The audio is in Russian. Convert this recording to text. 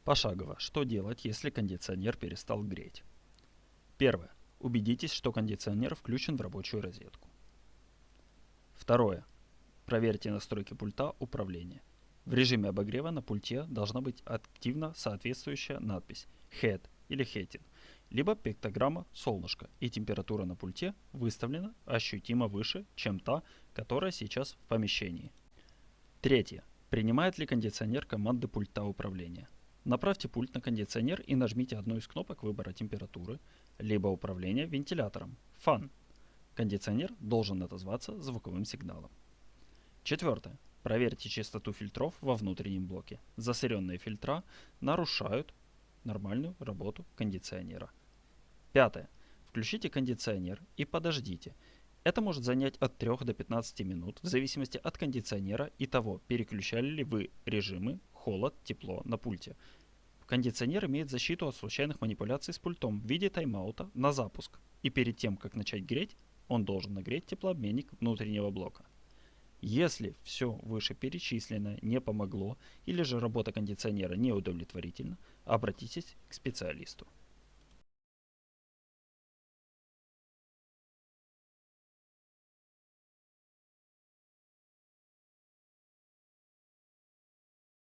Пошагово, что делать, если кондиционер перестал греть? Первое. Убедитесь, что кондиционер включен в рабочую розетку. Второе. Проверьте настройки пульта управления. В режиме обогрева на пульте должна быть активна соответствующая надпись Head или Heating, либо пиктограмма солнышко, и температура на пульте выставлена ощутимо выше, чем та, которая сейчас в помещении. Третье. Принимает ли кондиционер команды пульта управления? Направьте пульт на кондиционер и нажмите одну из кнопок выбора температуры, либо управления вентилятором Fan. Кондиционер должен отозваться звуковым сигналом. Четвертое. Проверьте частоту фильтров во внутреннем блоке. Засоренные фильтра нарушают нормальную работу кондиционера. Пятое. Включите кондиционер и подождите. Это может занять от 3 до 15 минут в зависимости от кондиционера и того, переключали ли вы режимы холод, тепло на пульте. Кондиционер имеет защиту от случайных манипуляций с пультом в виде тайм-аута на запуск. И перед тем, как начать греть, он должен нагреть теплообменник внутреннего блока. Если все вышеперечисленное не помогло или же работа кондиционера неудовлетворительна, обратитесь к специалисту.